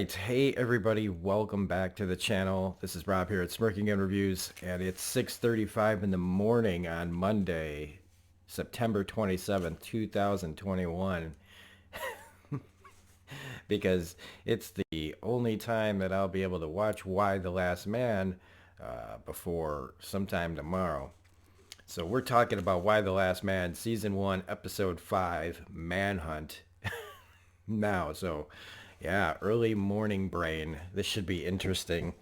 right. Hey everybody, welcome back to the channel. This is Rob here at Smirking Gun Reviews, and it's 6:35 in the morning on Monday, September 27th, 2021, because it's the only time that I'll be able to watch Y the Last Man before sometime tomorrow. So we're talking about Y the Last Man, Season 1, Episode 5, Manhunt. Now, so yeah, early morning brain. This should be interesting.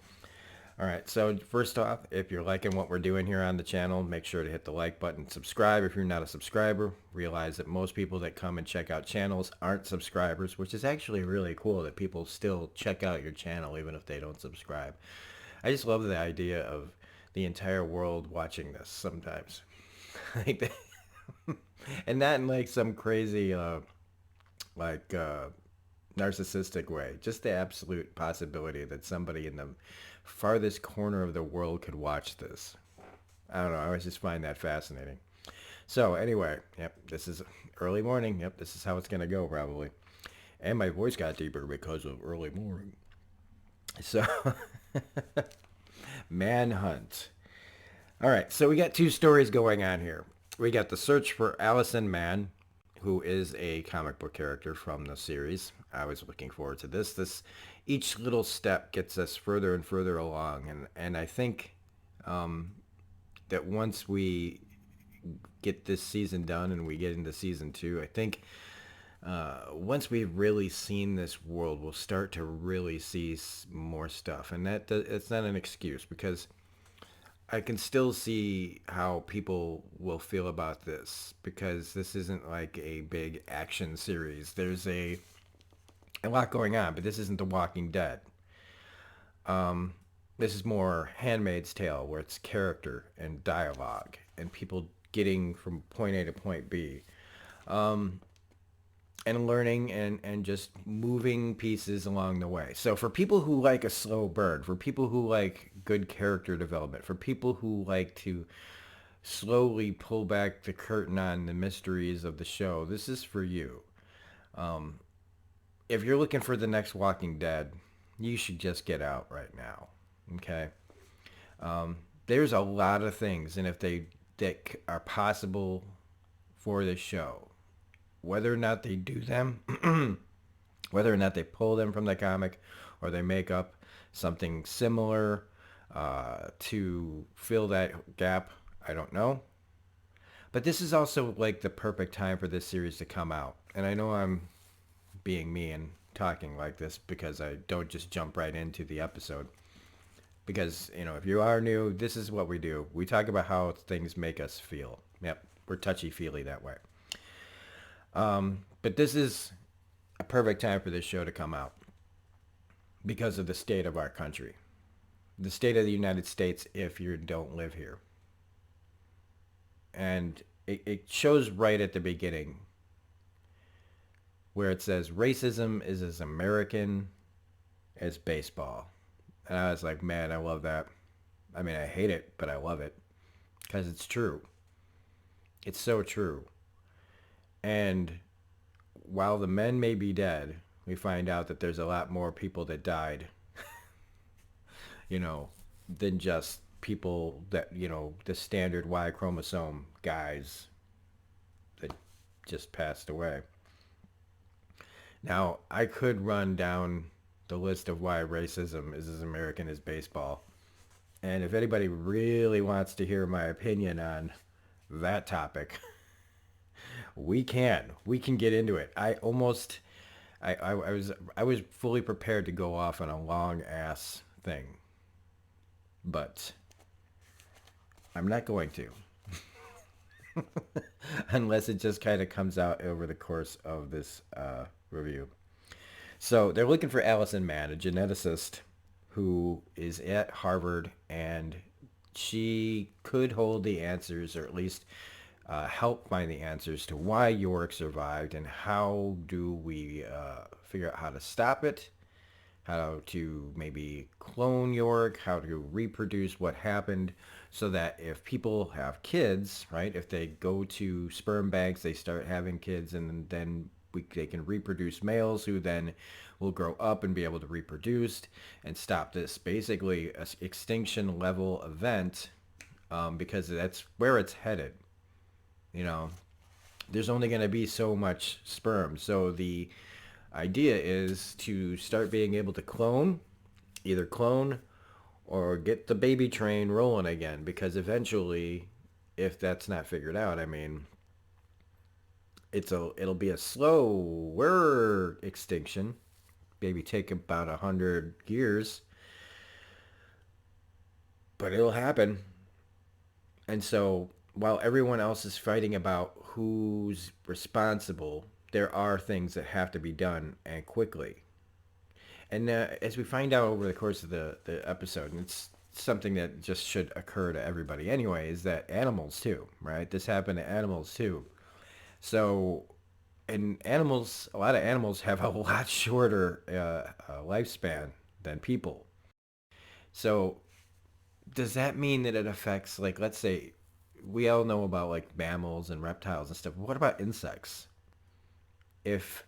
All right, so first off, if you're liking what we're doing here on the channel, make sure to hit the like button, subscribe if you're not a subscriber. Realize that most people that come and check out channels aren't subscribers, which is actually really cool that people still check out your channel even if they don't subscribe. I just love the idea of the entire world watching this sometimes. Like, and not in like some crazy like narcissistic way. Just the absolute possibility that somebody in the farthest corner of the world could watch this. I don't know. I always just find that fascinating. So anyway, yep, this is early morning. Yep, this is how it's going to go probably. And my voice got deeper because of early morning. So, Manhunt. All right, so we got two stories going on here. We got the search for Allison Mann, who is a comic book character from the series. I was looking forward to this. Each little step gets us further and further along, and I think that once we get this season done and we get into season 2, I think once we've really seen this world, we'll start to really see more stuff, and it's not an excuse because I can still see how people will feel about this because this isn't like a big action series. There's a lot going on, but this isn't The Walking Dead. This is more Handmaid's Tale, where it's character and dialogue and people getting from point A to point B, and learning and just moving pieces along the way. So for people who like a slow burn, for people who like good character development, for people who like to slowly pull back the curtain on the mysteries of the show, this is for you. If you're looking for the next Walking Dead, you should just get out right now. Okay? There's a lot of things, and if they that are possible for this show, whether or not they do them, whether or not they pull them from the comic, or they make up something similar to fill that gap, I don't know. But this is also like the perfect time for this series to come out. And I know I'm being me and talking like this because I don't just jump right into the episode. Because, you know, if you are new, this is what we do. We talk about how things make us feel. Yep, we're touchy-feely that way. But this is a perfect time for this show to come out because of the state of our country. The state of the United States if you don't live here. And it shows right at the beginning where it says racism is as American as baseball. And I was like, man, I love that. I mean, I hate it, but I love it because it's true. It's so true. And while the men may be dead, we find out that there's a lot more people that died, you know, than just people that, you know, the standard Y chromosome guys that just passed away. Now, I could run down the list of why racism is as American as baseball. And if anybody really wants to hear my opinion on that topic, we can get into it. I was fully prepared to go off on a long ass thing, but I'm not going to. Unless it just kind of comes out over the course of this review. So they're looking for Allison Mann, a geneticist who is at Harvard, and she could hold the answers, or at least help find the answers to why Yorick survived and how do we figure out how to stop it, how to maybe clone Yorick, how to reproduce what happened so that if people have kids, right, if they go to sperm banks, they start having kids, and then they can reproduce males who then will grow up and be able to reproduce and stop this basically a extinction level event, because that's where it's headed. You know, there's only going to be so much sperm. So the idea is to start being able to clone, either clone or get the baby train rolling again, because eventually, if that's not figured out, I mean, it'll be a slower extinction, maybe take about 100 years, but it'll happen. And so while everyone else is fighting about who's responsible, there are things that have to be done and quickly. And as we find out over the course of the episode, and it's something that just should occur to everybody anyway, is that animals too, right? This happened to animals too. So, and animals, a lot of animals have a lot shorter lifespan than people. So, does that mean that it affects, like, let's say, we all know about like mammals and reptiles and stuff. What about insects? If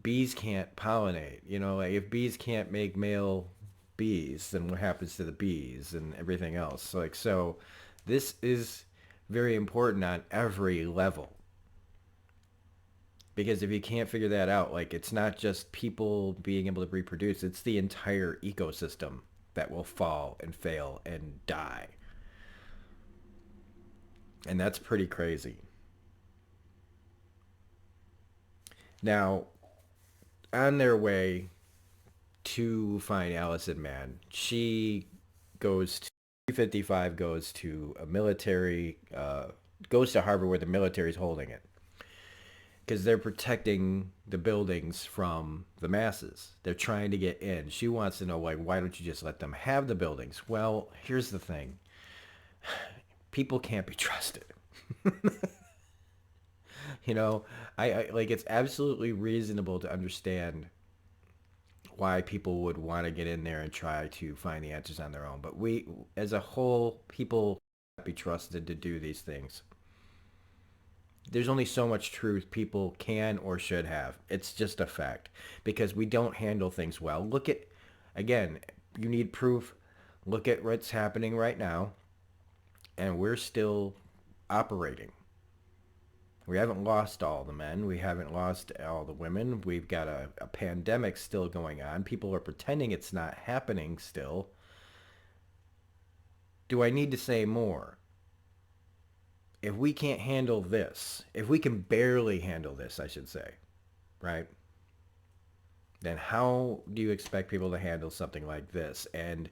bees can't pollinate, like if bees can't make male bees, then what happens to the bees and everything else? Like, so this is very important on every level. Because if you can't figure that out, like it's not just people being able to reproduce, it's the entire ecosystem that will fall and fail and die. And that's pretty crazy. Now, on their way to find Allison Mann, she goes to 55, goes to a military, goes to Harvard where the military is holding it because they're protecting the buildings from the masses. They're trying to get in. She wants to know, like, why don't you just let them have the buildings? Well, here's the thing. People can't be trusted. you know, I like it's absolutely reasonable to understand why people would want to get in there and try to find the answers on their own. But we, as a whole, people can't be trusted to do these things. There's only so much truth people can or should have. It's just a fact because we don't handle things well. Look at, again, you need proof. Look at what's happening right now, and we're still operating. We haven't lost all the men. We haven't lost all the women. We've got a pandemic still going on. People are pretending it's not happening still. Do I need to say more? If we can't handle this, if we can barely handle this, I should say, right? Then how do you expect people to handle something like this? And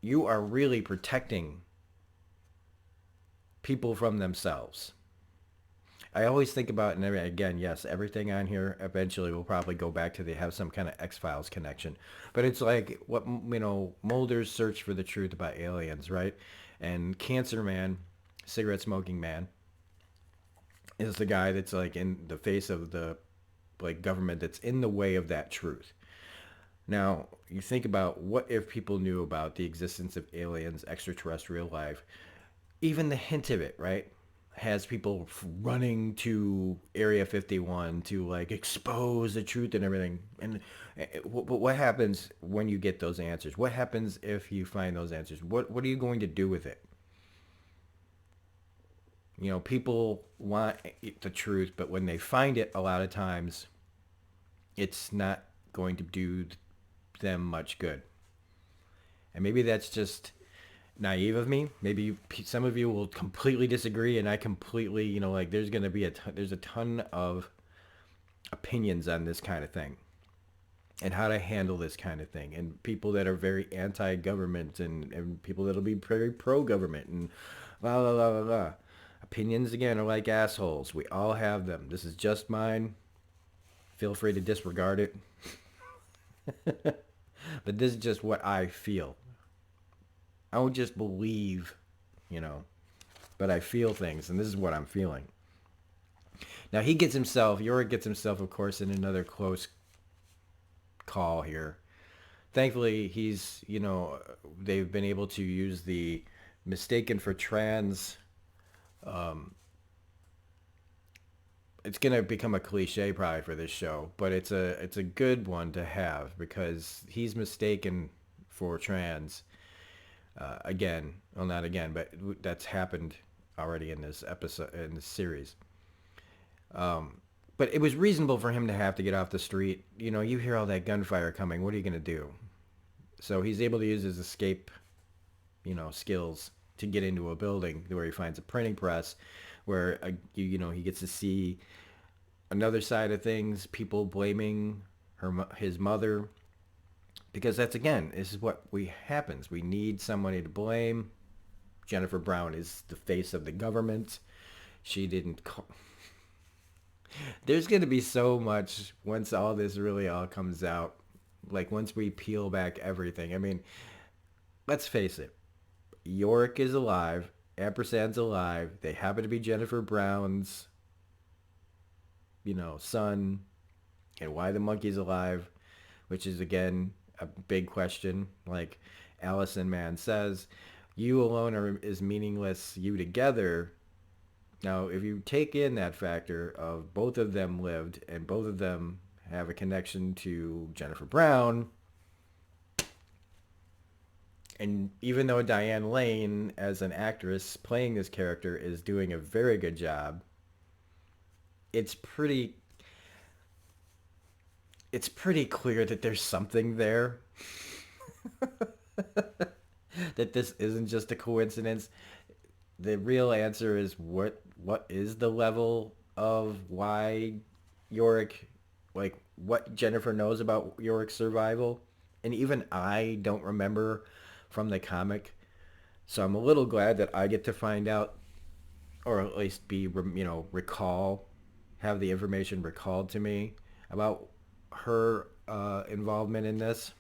you are really protecting people from themselves. I always think about, and again, yes, everything on here eventually will probably go back to they have some kind of X-Files connection. But it's like what, Mulder's search for the truth about aliens, right? And Cancer Man, cigarette smoking man, is the guy that's like in the face of the like government that's in the way of that truth. Now, you think about what if people knew about the existence of aliens, extraterrestrial life, even the hint of it, right? Has people running to Area 51 to like expose the truth and everything. And but what happens when you get those answers? What happens if you find those answers? What are you going to do with it? People want the truth, but when they find it, a lot of times it's not going to do them much good. And maybe that's just naive of me. Maybe some of you will completely disagree, and I completely, like there's going to be there's a ton of opinions on this kind of thing and how to handle this kind of thing, and people that are very anti-government and people that'll be very pro-government and blah, blah, blah, blah, blah. Opinions, again, are like assholes. We all have them. This is just mine. Feel free to disregard it. But this is just what I feel. I don't just believe, but I feel things, and this is what I'm feeling. Now Yorick gets himself, of course, in another close call here. Thankfully, they've been able to use the mistaken for trans it's gonna become a cliche probably for this show, but it's a good one to have because he's mistaken for trans again. Well, not again, but that's happened already in this episode in this series. But it was reasonable for him to have to get off the street. You know, you hear all that gunfire coming. What are you gonna do? So he's able to use his escape, skills to get into a building where he finds a printing press, where he gets to see another side of things. People blaming his mother, because that's again, this is what we happens. We need somebody to blame. Jennifer Brown is the face of the government. She didn't. There's gonna be so much once all this really all comes out. Like once we peel back everything. I mean, let's face it. Yorick is alive. Ampersand's alive. They happen to be Jennifer Brown's, son. And why the monkey's alive, which is again a big question. Like Allison Mann says, you alone is meaningless. You together. Now, if you take in that factor of both of them lived and both of them have a connection to Jennifer Brown, and even though Diane Lane, as an actress playing this character, is doing a very good job, it's pretty clear that there's something there. That this isn't just a coincidence. The real answer is what is the level of why Yorick, like what Jennifer knows about Yorick's survival, and even I don't remember from the comic. So I'm a little glad that I get to find out, or at least be recall, have the information recalled to me about her involvement in this.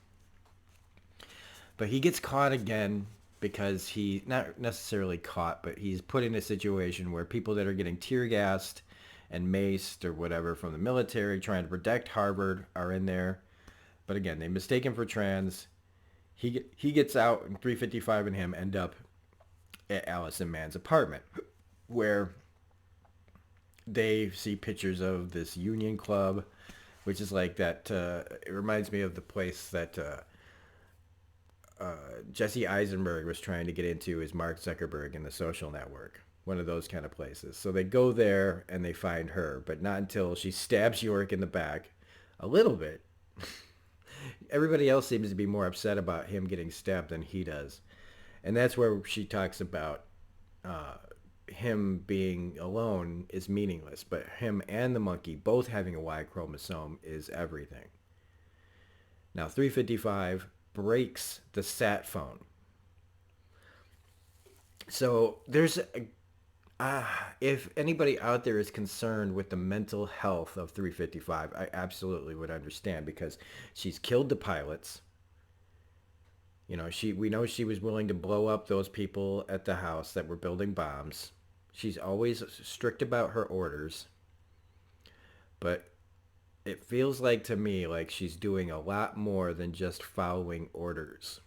But he gets caught again because he not necessarily caught, but he's put in a situation where people that are getting tear gassed and maced or whatever from the military trying to protect Harvard are in there. But again, they mistake him for trans. He gets out, and 355 and him end up at Allison Mann's apartment, where they see pictures of this Union Club, which is like that. It reminds me of the place that Jesse Eisenberg was trying to get into, is Mark Zuckerberg in The Social Network. One of those kind of places. So they go there and they find her, but not until she stabs Yorick in the back a little bit. Everybody else seems to be more upset about him getting stabbed than he does. And that's where she talks about him being alone is meaningless, but him and the monkey both having a Y chromosome is everything. Now, 355 breaks the sat phone. So there's if anybody out there is concerned with the mental health of 355, I absolutely would understand, because she's killed the pilots. We know she was willing to blow up those people at the house that were building bombs. She's always strict about her orders. But it feels like to me like she's doing a lot more than just following orders.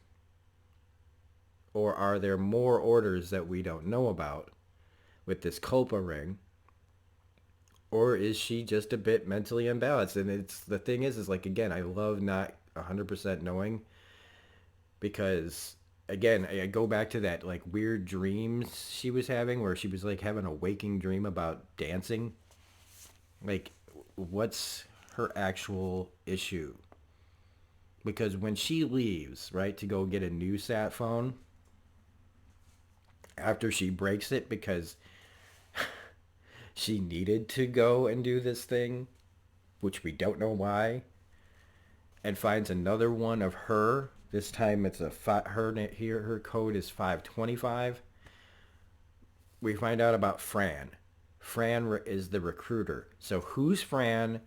Or are there more orders that we don't know about with this Culpa ring? Or is she just a bit mentally imbalanced? And it's the thing is like, again, I love not 100% knowing, because again, I go back to that like weird dreams she was having, where she was like having a waking dream about dancing. Like, what's her actual issue? Because when she leaves, right, to go get a new sat phone, after she breaks it because she needed to go and do this thing, which we don't know why, and finds another one of her. This time it's her code is 525. We find out about Fran. Fran is the recruiter. So who's Fran?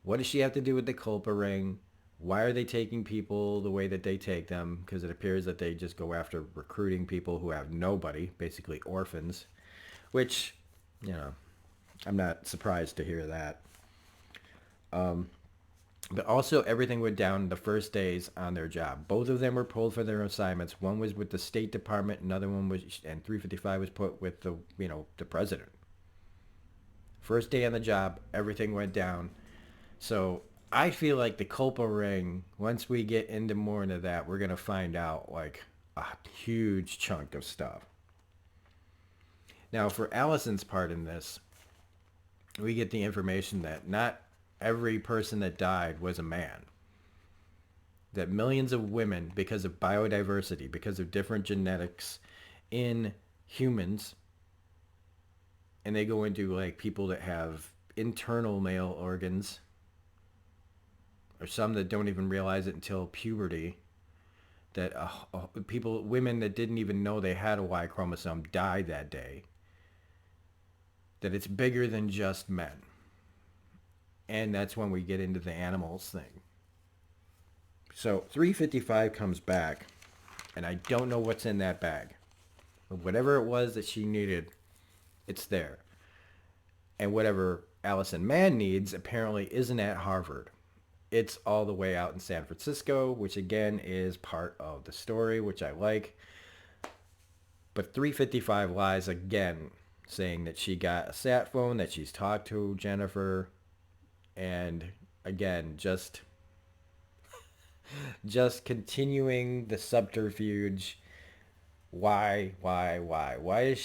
What does she have to do with the Culpa ring? Why are they taking people the way that they take them? Because it appears that they just go after recruiting people who have nobody, basically orphans, which, I'm not surprised to hear that. But also everything went down the first days on their job. Both of them were pulled for their assignments. One was with the State Department, another one was, and 355 was put with the president First day on the job, everything went down. So I feel like the Culpa ring, once we get into more into that, we're going to find out like a huge chunk of stuff. Now, for Allison's part in this, we get the information that not every person that died was a man. That millions of women, because of biodiversity, because of different genetics in humans, and they go into like people that have internal male organs, or some that don't even realize it until puberty, that women that didn't even know they had a Y chromosome died that day. That it's bigger than just men. And that's when we get into the animals thing. So 355 comes back, and I don't know what's in that bag. But whatever it was that she needed, it's there. And whatever Allison Mann needs apparently isn't at Harvard. It's all the way out in San Francisco, which again is part of the story, which I like. But 355 lies again, saying that she got a sat phone, that she's talked to Jennifer, and again, just continuing the subterfuge. Why is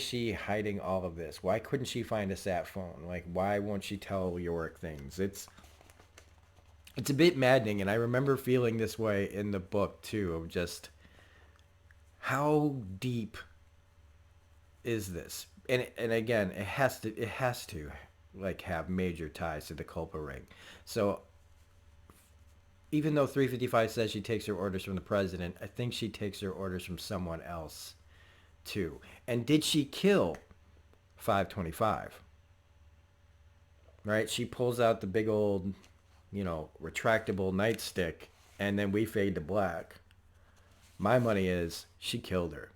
she hiding all of this? Why couldn't she find a sat phone? Like, why won't she tell Yorick things? It's a bit maddening, and I remember feeling this way in the book too, of just how deep is this? And again, it has to like have major ties to the culpa ring. So even though 355 says she takes her orders from the president, I think she takes her orders from someone else too. And did she kill 525? Right? She pulls out the big old, retractable nightstick, and then we fade to black. My money is she killed her.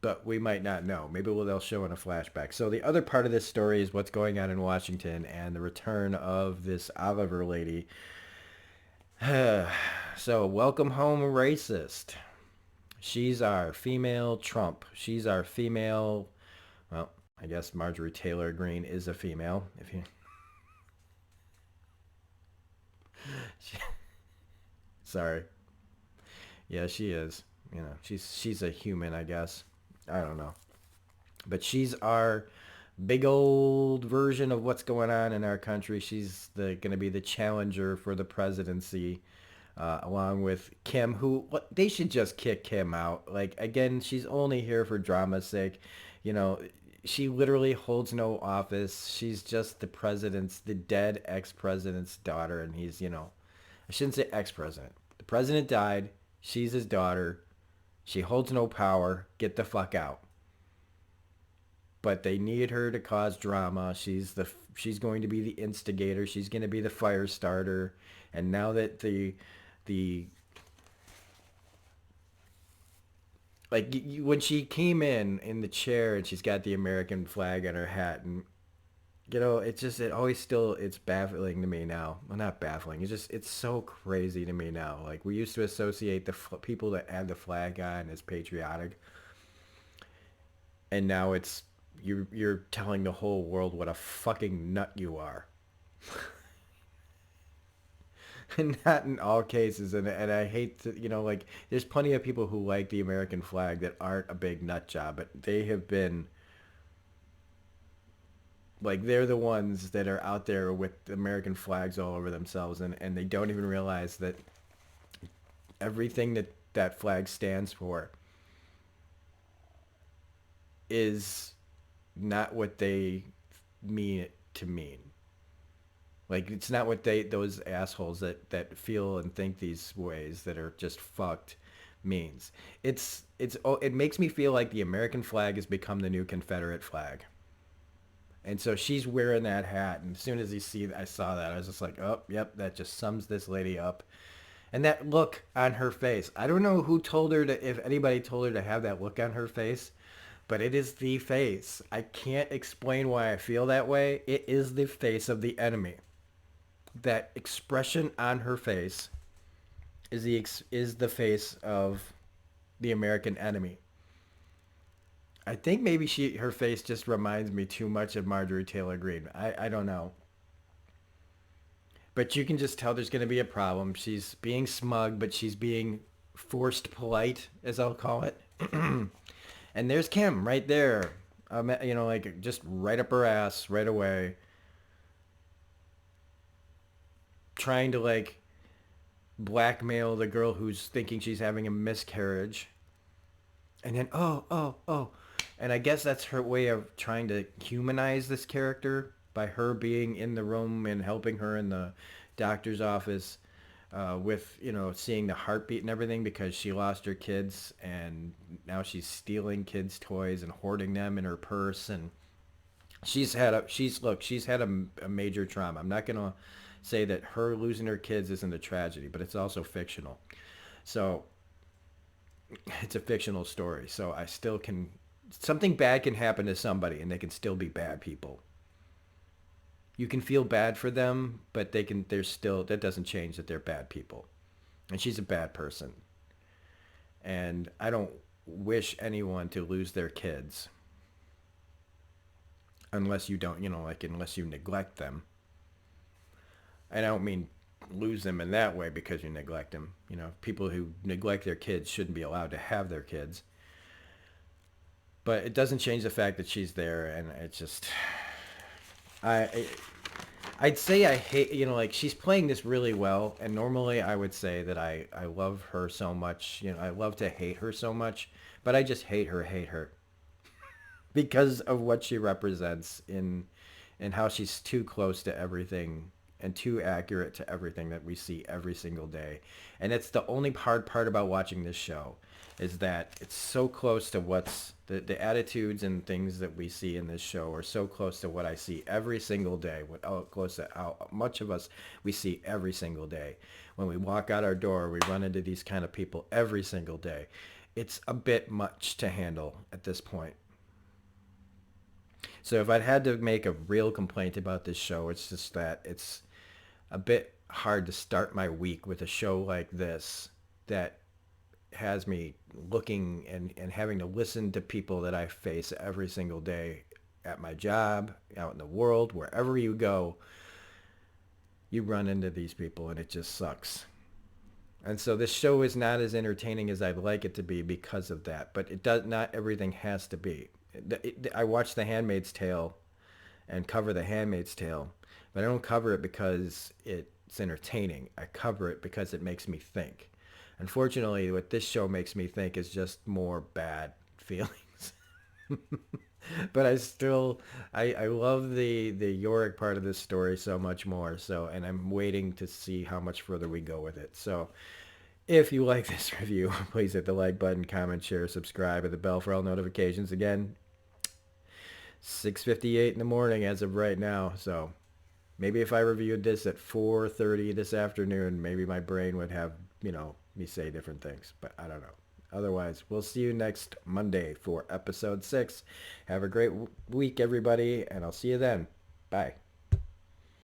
But we might not know. Maybe they'll show in a flashback. So the other part of this story is what's going on in Washington and the return of this Oliver lady. So welcome home, racist. She's our female Trump. She's our female. Well, I guess Marjorie Taylor Greene is a female. If you. Sorry. Yeah, she is. She's a human, I guess. I don't know. But she's our big old version of what's going on in our country. She's going to be the challenger for the presidency, along with Kim, who they should just kick Kim out. Like, again, she's only here for drama's sake. She literally holds no office. She's just the dead ex-president's daughter, and he's, I shouldn't say ex-president. The president died. She's his daughter. She holds no power. Get the fuck out. But they need her to cause drama. She's going to be the instigator. She's going to be the fire starter. And now that the like when she came in the chair and she's got the American flag on her hat, and it's baffling to me now. Well, not baffling. It's so crazy to me now. Like, we used to associate the people that had the flag on as patriotic, and now you're telling the whole world what a fucking nut you are. And not in all cases, and I hate to, like, there's plenty of people who like the American flag that aren't a big nut job, but they have been, like, they're the ones that are out there with American flags all over themselves, and they don't even realize that everything that flag stands for is not what they mean it to mean. Like, it's not what those assholes that feel and think these ways that are just fucked means. It makes me feel like the American flag has become the new Confederate flag. And so she's wearing that hat, and as soon as I saw that, I was just like, oh, yep, that just sums this lady up. And that look on her face, I don't know if anybody told her to have that look on her face, but it is the face. I can't explain why I feel that way. It is the face of the enemy. That expression on her face is the face of the American enemy. I think maybe her face just reminds me too much of Marjorie Taylor Greene. I don't know. But you can just tell there's going to be a problem. She's being smug, but she's being forced polite, as I'll call it. And there's Kim right there. Like just right up her ass right away, trying to like blackmail the girl who's thinking she's having a miscarriage. And then, oh. And I guess that's her way of trying to humanize this character by her being in the room and helping her in the doctor's office with, seeing the heartbeat and everything because she lost her kids and now she's stealing kids' toys and hoarding them in her purse. And she's had a major trauma. I'm not going to say that her losing her kids isn't a tragedy, but it's also fictional. So it's a fictional story. So I still can something bad can happen to somebody and they can still be bad people. You can feel bad for them, but they're still that doesn't change that they're bad people. And she's a bad person. And I don't wish anyone to lose their kids unless you don't, unless you neglect them. And I don't mean lose them in that way because you neglect them. People who neglect their kids shouldn't be allowed to have their kids. But it doesn't change the fact that she's there, and it's just, I, I'd say I hate, like she's playing this really well, and normally I would say that I love her so much, I love to hate her so much, but I just hate her because of what she represents in how she's too close to everything and too accurate to everything that we see every single day. And it's the only hard part about watching this show is that it's so close to what's the attitudes and things that we see in this show are so close to what I see every single day, how close to how much of us we see every single day. When we walk out our door, we run into these kind of people every single day. It's a bit much to handle at this point. So if I'd had to make a real complaint about this show, it's just that it's a bit hard to start my week with a show like this that has me looking and having to listen to people that I face every single day at my job, out in the world, wherever you go, you run into these people and it just sucks. And so this show is not as entertaining as I'd like it to be because of that. But it does not everything has to be. I watch The Handmaid's Tale and cover The Handmaid's Tale, but I don't cover it because it's entertaining. I cover it because it makes me think. Unfortunately, what this show makes me think is just more bad feelings. But I love the Yorick part of this story so much more. So, and I'm waiting to see how much further we go with it. So if you like this review, please hit the like button, comment, share, subscribe, and the bell for all notifications. Again, 6:58 in the morning as of right now. So maybe if I reviewed this at 4:30 this afternoon, maybe my brain would have, me say different things. But I don't know. Otherwise, we'll see you next Monday for episode 6. Have a great week, everybody, and I'll see you then. Bye.